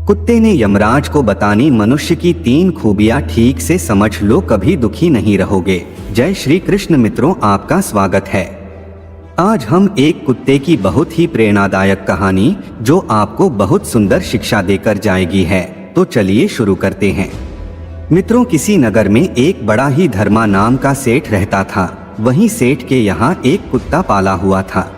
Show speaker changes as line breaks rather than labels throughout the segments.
कुत्ते ने यमराज को बतानी मनुष्य की 3 खूबियां ठीक से समझ लो, कभी दुखी नहीं रहोगे। जय श्री कृष्ण। मित्रों, आपका स्वागत है। आज हम एक कुत्ते की बहुत ही प्रेरणादायक कहानी जो आपको बहुत सुंदर शिक्षा देकर जाएगी है। तो चलिए शुरू करते हैं। मित्रों, किसी नगर में एक बड़ा ही धर्मा नाम का सेठ रहता था। वहीं सेठ के यहाँ एक कुत्ता पाला हुआ था।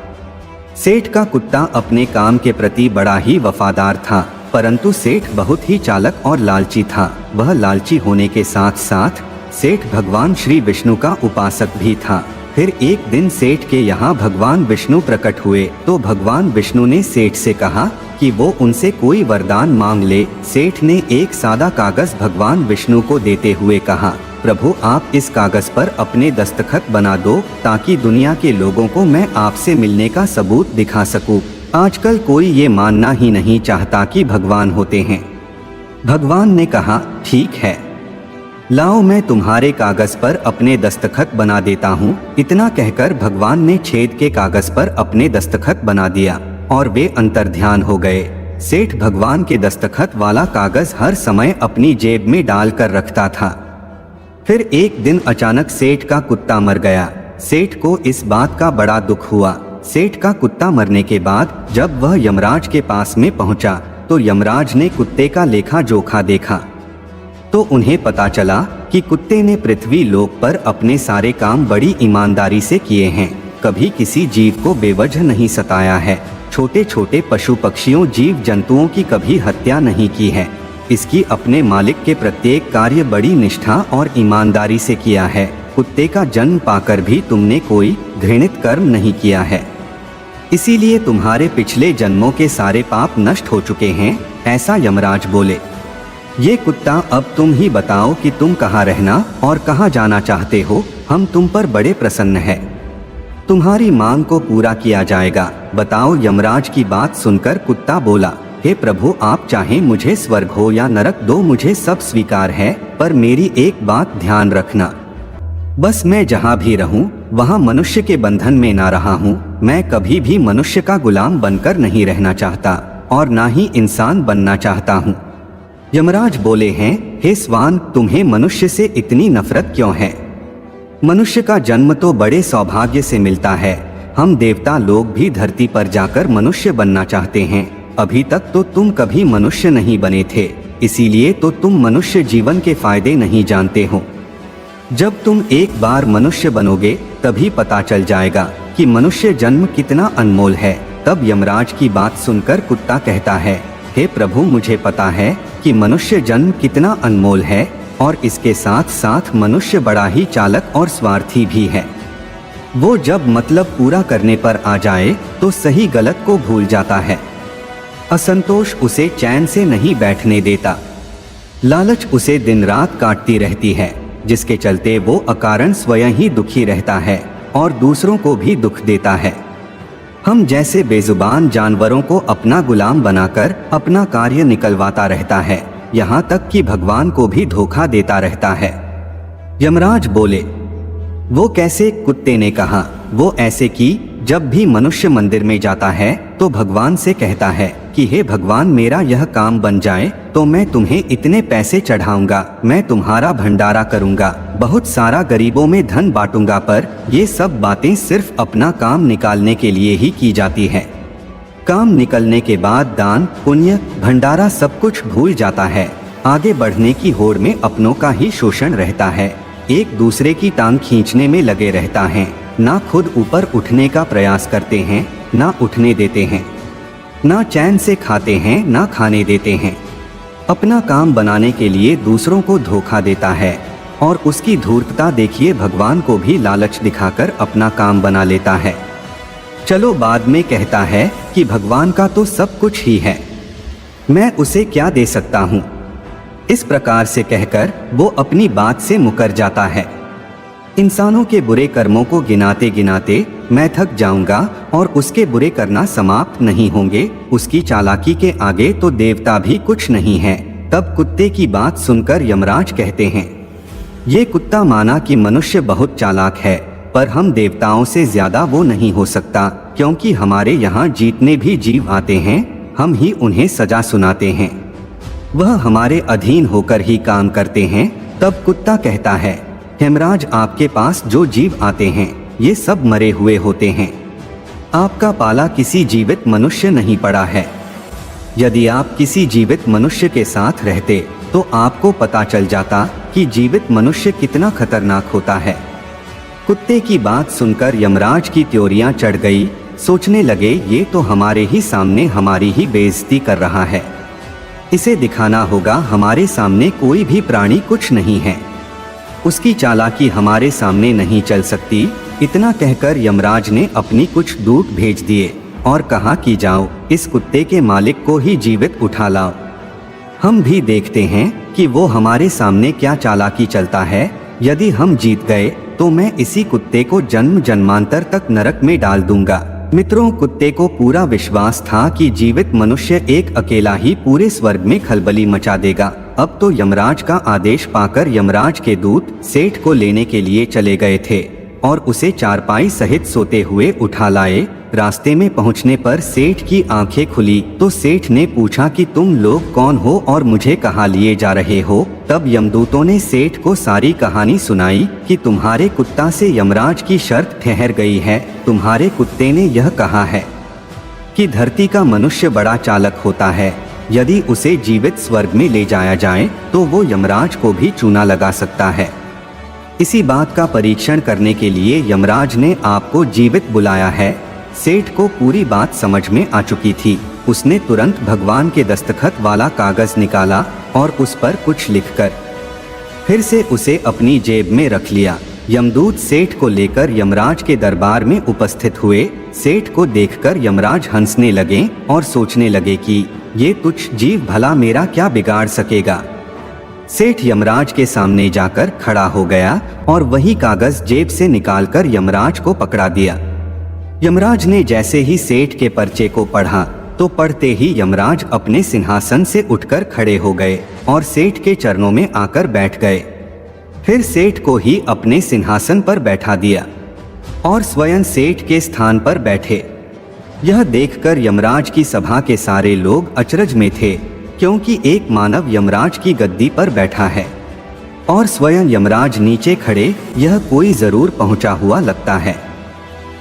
सेठ का कुत्ता अपने काम के प्रति बड़ा ही वफादार था, परंतु सेठ बहुत ही चालक और लालची था। वह लालची होने के साथ साथ सेठ भगवान श्री विष्णु का उपासक भी था। फिर एक दिन सेठ के यहाँ भगवान विष्णु प्रकट हुए तो भगवान विष्णु ने सेठ से कहा कि वो उनसे कोई वरदान मांग ले। सेठ ने एक सादा कागज भगवान विष्णु को देते हुए कहा, प्रभु आप इस कागज पर अपने दस्तखत बना दो ताकि दुनिया के लोगों को मैं आपसे मिलने का सबूत दिखा सकूं। आजकल कोई ये मानना ही नहीं चाहता कि भगवान होते हैं। भगवान ने कहा, ठीक है, लाओ मैं तुम्हारे कागज पर अपने दस्तखत बना देता हूँ। इतना कहकर भगवान ने छेद के कागज पर अपने दस्तखत बना दिया और वे अंतर्ध्यान हो गए। सेठ भगवान के दस्तखत वाला कागज हर समय अपनी जेब में डाल कर रखता था। फिर एक दिन अचानक सेठ का कुत्ता मर गया। सेठ को इस बात का बड़ा दुख हुआ। सेठ का कुत्ता मरने के बाद जब वह यमराज के पास में पहुंचा तो यमराज ने कुत्ते का लेखा जोखा देखा तो उन्हें पता चला कि कुत्ते ने पृथ्वी लोक पर अपने सारे काम बड़ी ईमानदारी से किए हैं। कभी किसी जीव को बेवजह नहीं सताया है। छोटे छोटे पशु पक्षियों जीव जंतुओं की कभी हत्या नहीं की है। इसकी अपने मालिक के प्रत्येक कार्य बड़ी निष्ठा और ईमानदारी से किया है। कुत्ते का जन्म पाकर भी तुमने कोई घृणित कर्म नहीं किया है, इसीलिए तुम्हारे पिछले जन्मों के सारे पाप नष्ट हो चुके हैं। ऐसा यमराज बोले। ये कुत्ता, अब तुम ही बताओ कि तुम कहाँ रहना और कहाँ जाना चाहते हो। हम तुम पर बड़े प्रसन्न हैं। तुम्हारी मांग को पूरा किया जाएगा। बताओ। यमराज की बात सुनकर कुत्ता बोला, हे प्रभु आप चाहें मुझे स्वर्ग हो या नरक दो, मुझे सब स्वीकार है, पर मेरी एक बात ध्यान रखना। बस मैं जहाँ भी रहूं वहाँ मनुष्य के बंधन में ना रहा हूँ। मैं कभी भी मनुष्य का गुलाम बनकर नहीं रहना चाहता और ना ही इंसान बनना चाहता हूँ। यमराज बोले हैं, हे स्वान तुम्हें मनुष्य से इतनी नफरत क्यों है? मनुष्य का जन्म तो बड़े सौभाग्य से मिलता है। हम देवता लोग भी धरती पर जाकर मनुष्य बनना चाहते हैं। अभी तक तो तुम कभी मनुष्य नहीं बने थे, इसीलिए तो तुम मनुष्य जीवन के फायदे नहीं जानते हो। जब तुम एक बार मनुष्य बनोगे तभी पता चल जाएगा कि मनुष्य जन्म कितना अनमोल है। तब यमराज की बात सुनकर कुत्ता कहता है, हे प्रभु मुझे पता है कि मनुष्य जन्म कितना अनमोल है और इसके साथ साथ मनुष्य बड़ा ही चालक और स्वार्थी भी है। वो जब मतलब पूरा करने पर आ जाए तो सही गलत को भूल जाता है। असंतोष उसे चैन से नहीं बैठने देता। लालच उसे दिन रात काटती रहती है, जिसके चलते वो अकारण स्वयं ही दुखी रहता है और दूसरों को भी दुख देता है। हम जैसे बेजुबान जानवरों को अपना गुलाम बनाकर अपना कार्य निकलवाता रहता है, यहाँ तक कि भगवान को भी धोखा देता रहता है। यमराज बोले, वो कैसे? कुत्ते ने कहा, वो ऐसे कि जब भी मनुष्य मंदिर में जाता है तो भगवान से कहता है कि हे भगवान मेरा यह काम बन जाए तो मैं तुम्हें इतने पैसे चढ़ाऊंगा, मैं तुम्हारा भंडारा करूंगा, बहुत सारा गरीबों में धन बांटूंगा। पर ये सब बातें सिर्फ अपना काम निकालने के लिए ही की जाती है। काम निकलने के बाद दान पुण्य भंडारा सब कुछ भूल जाता है। आगे बढ़ने की होड़ में अपनों का ही शोषण रहता है। एक दूसरे की टांग खींचने में लगे रहता है। ना खुद ऊपर उठने का प्रयास करते हैं, ना उठने देते हैं। ना चैन से खाते हैं, ना खाने देते हैं। अपना काम बनाने के लिए दूसरों को धोखा देता है और उसकी धूर्तता देखिए भगवान को भी लालच दिखाकर अपना काम बना लेता है। चलो बाद में कहता है कि भगवान का तो सब कुछ ही है, मैं उसे क्या दे सकता हूँ। इस प्रकार से कहकर वो अपनी बात से मुकर जाता है। इंसानों के बुरे कर्मों को गिनाते गिनाते मैं थक जाऊंगा और उसके बुरे करना समाप्त नहीं होंगे। उसकी चालाकी के आगे तो देवता भी कुछ नहीं है। तब कुत्ते की बात सुनकर यमराज कहते हैं, ये कुत्ता माना कि मनुष्य बहुत चालाक है, पर हम देवताओं से ज्यादा वो नहीं हो सकता, क्योंकि हमारे यहाँ जितने भी जीव आते हैं हम ही उन्हें सजा सुनाते हैं। वह हमारे अधीन होकर ही काम करते हैं। तब कुत्ता कहता है, हेमराज, आपके पास जो जीव आते हैं ये सब मरे हुए होते हैं। आपका पाला किसी जीवित मनुष्य नहीं पड़ा है। यदि आप किसी जीवित मनुष्य के साथ रहते तो आपको पता चल जाता कि जीवित मनुष्य कितना खतरनाक होता है। कुत्ते की बात सुनकर यमराज की त्योरियां चढ़ गई। सोचने लगे, ये तो हमारे ही सामने हमारी ही बेइज्जती कर रहा है। इसे दिखाना होगा हमारे सामने कोई भी प्राणी कुछ नहीं है। उसकी चालाकी हमारे सामने नहीं चल सकती। इतना कहकर यमराज ने अपनी कुछ दूत भेज दिए और कहा कि जाओ, इस कुत्ते के मालिक को ही जीवित उठा लाओ। हम भी देखते हैं कि वो हमारे सामने क्या चालाकी चलता है। यदि हम जीत गए तो मैं इसी कुत्ते को जन्म जन्मांतर तक नरक में डाल दूंगा। मित्रों, कुत्ते को पूरा विश्वास था कि जीवित मनुष्य एक अकेला ही पूरे स्वर्ग में खलबली मचा देगा। अब तो यमराज का आदेश पाकर यमराज के दूत सेठ को लेने के लिए चले गए थे और उसे चारपाई सहित सोते हुए उठा लाए। रास्ते में पहुंचने पर सेठ की आंखें खुली तो सेठ ने पूछा कि तुम लोग कौन हो और मुझे कहाँ लिए जा रहे हो। तब यमदूतों ने सेठ को सारी कहानी सुनाई कि तुम्हारे कुत्ता से यमराज की शर्त ठहर गई है। तुम्हारे कुत्ते ने यह कहा है कि धरती का मनुष्य बड़ा चालक होता है। यदि उसे जीवित स्वर्ग में ले जाया जाए तो वो यमराज को भी चूना लगा सकता है। इसी बात का परीक्षण करने के लिए यमराज ने आपको जीवित बुलाया है। सेठ को पूरी बात समझ में आ चुकी थी। उसने तुरंत भगवान के दस्तखत वाला कागज निकाला और उस पर कुछ लिखकर फिर से उसे अपनी जेब में रख लिया। यमदूत सेठ को लेकर यमराज के दरबार में उपस्थित हुए। सेठ को देखकर यमराज हंसने लगे और सोचने लगे कि ये तुच्छ जीव भला मेरा क्या बिगाड़ सकेगा। सेठ यमराज के सामने जाकर खड़ा हो गया और वही कागज जेब से निकालकर यमराज को पकड़ा दिया। यमराज ने जैसे ही सेठ के पर्चे को पढ़ा तो पढ़ते ही यमराज अपने सिंहासन से उठकर खड़े हो गए और सेठ के चरणों में आकर बैठ गए। फिर सेठ को ही अपने सिंहासन पर बैठा दिया और स्वयं सेठ के स्थान पर बैठे। यह देखकर यमराज की सभा के सारे लोग अचरज में थे, क्योंकि एक मानव यमराज की गद्दी पर बैठा है और स्वयं यमराज नीचे खड़े। यह कोई जरूर पहुंचा हुआ लगता है।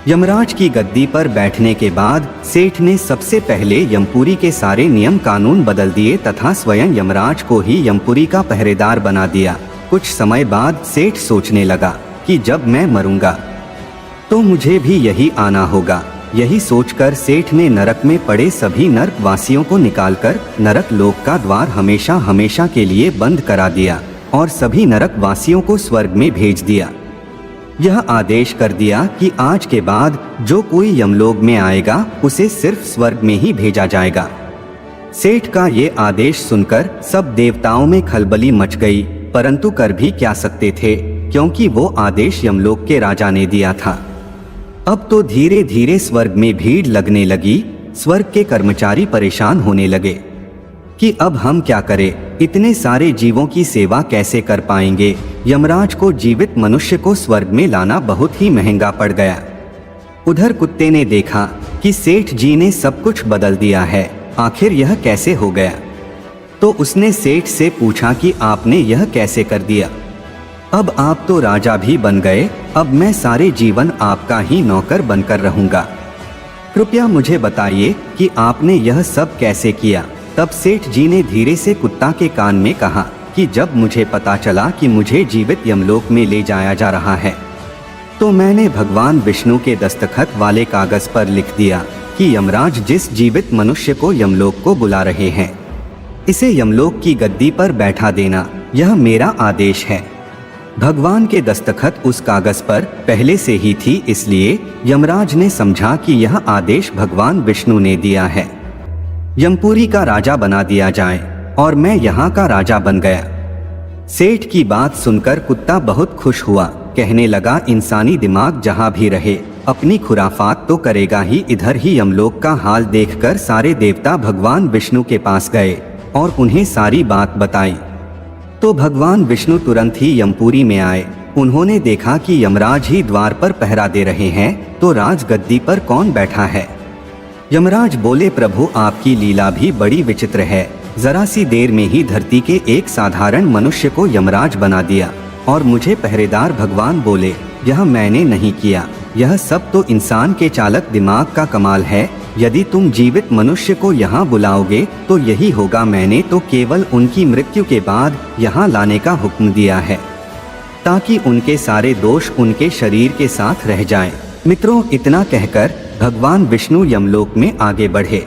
यमराज की गद्दी पर बैठने के बाद सेठ ने सबसे पहले यमपुरी के सारे नियम कानून बदल दिए तथा स्वयं यमराज को ही यमपुरी का पहरेदार बना दिया। कुछ समय बाद सेठ सोचने लगा कि जब मैं मरूंगा तो मुझे भी यही आना होगा। यही सोचकर सेठ ने नरक में पड़े सभी नरक वासियों को निकालकर नरक लोक का द्वार हमेशा हमेशा के लिए बंद करा दिया और सभी नरक वासियों को स्वर्ग में भेज दिया। यह आदेश कर दिया कि आज के बाद जो कोई यमलोक में आएगा उसे सिर्फ स्वर्ग में ही भेजा जाएगा। सेठ का ये आदेश सुनकर सब देवताओं में खलबली मच गई, परंतु कर भी क्या सकते थे, क्योंकि वो आदेश यमलोक के राजा ने दिया था। अब तो धीरे धीरे स्वर्ग में भीड़ लगने लगी। स्वर्ग के कर्मचारी परेशान होने लगे कि अब हम क्या करें, इतने सारे जीवों की सेवा कैसे कर पाएंगे। यमराज को जीवित मनुष्य को स्वर्ग में लाना बहुत ही महंगा पड़ गया। उधर कुत्ते ने देखा कि सेठ जी ने सब कुछ बदल दिया है, आखिर यह कैसे हो गया। तो उसने सेठ से पूछा कि आपने यह कैसे कर दिया। अब आप तो राजा भी बन गए, अब मैं सारे जीवन आपका ही नौकर बनकर रहूंगा। कृपया मुझे बताइए कि आपने यह सब कैसे किया। तब सेठ जी ने धीरे से कुत्ता के कान में कहा कि जब मुझे पता चला कि मुझे जीवित यमलोक में ले जाया जा रहा है तो मैंने भगवान विष्णु के दस्तखत वाले कागज पर लिख दिया कि यमराज जिस जीवित मनुष्य को यमलोक को बुला रहे हैं इसे यमलोक की गद्दी पर बैठा देना, यह मेरा आदेश है। भगवान के दस्तखत उस कागज पर पहले से ही थी, इसलिए यमराज ने समझा कि यह आदेश भगवान विष्णु ने दिया है। यमपुरी का राजा बना दिया जाए और मैं यहाँ का राजा बन गया। सेठ की बात सुनकर कुत्ता बहुत खुश हुआ, कहने लगा इंसानी दिमाग जहाँ भी रहे अपनी खुराफात तो करेगा ही। इधर ही यमलोक का हाल देखकर सारे देवता भगवान विष्णु के पास गए और उन्हें सारी बात बताई। तो भगवान विष्णु तुरंत ही यमपुरी में आए। उन्होंने देखा कि यमराज ही द्वार पर पहरा दे रहे हैं, तो राजगद्दी पर कौन बैठा है। यमराज बोले, प्रभु आपकी लीला भी बड़ी विचित्र है। जरा सी देर में ही धरती के एक साधारण मनुष्य को यमराज बना दिया और मुझे पहरेदार भगवान बोले, यह मैंने नहीं किया, यह सब तो इंसान के चालक दिमाग का कमाल है। यदि तुम जीवित मनुष्य को यहाँ बुलाओगे तो यही होगा, मैंने तो केवल उनकी मृत्यु के बाद यहाँ लाने का हुक्म दिया है ताकि उनके सारे दोष उनके शरीर के साथ रह जाएं। मित्रों, इतना कहकर भगवान विष्णु यमलोक में आगे बढ़े।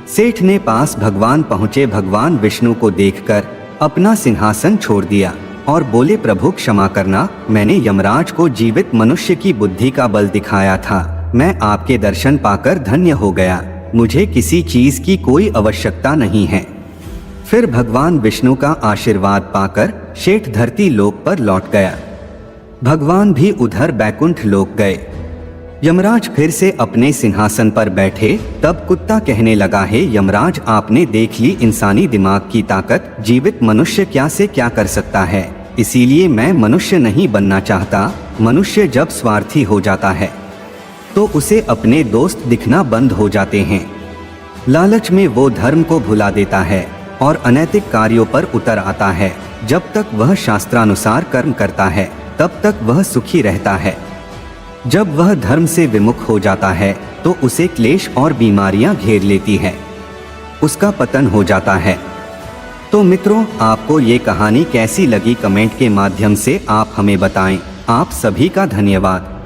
सेठ ने पास भगवान पहुँचे। भगवान विष्णु को देखकर अपना सिंहासन छोड़ दिया और बोले, प्रभु क्षमा करना, मैंने यमराज को जीवित मनुष्य की बुद्धि का बल दिखाया था। मैं आपके दर्शन पाकर धन्य हो गया, मुझे किसी चीज की कोई आवश्यकता नहीं है। फिर भगवान विष्णु का आशीर्वाद पाकर शेठ धरती लोक पर लौट गया। भगवान भी उधर बैकुंठ लोक गए। यमराज फिर से अपने सिंहासन पर बैठे। तब कुत्ता कहने लगा, हे यमराज, आपने देख ली इंसानी दिमाग की ताकत, जीवित मनुष्य क्या से क्या कर सकता है। इसीलिए मैं मनुष्य नहीं बनना चाहता। मनुष्य जब स्वार्थी हो जाता है तो उसे अपने दोस्त दिखना बंद हो जाते हैं। लालच में वो धर्म को भुला देता है और अनैतिक कार्यों पर उतर आता है। जब तक वह शास्त्रानुसार कर्म करता है तब तक वह सुखी रहता है। जब वह धर्म से विमुख हो जाता है तो उसे क्लेश और बीमारियां घेर लेती है, उसका पतन हो जाता है। तो मित्रों, आपको ये कहानी कैसी लगी कमेंट के माध्यम से आप हमें बताएं। आप सभी का धन्यवाद।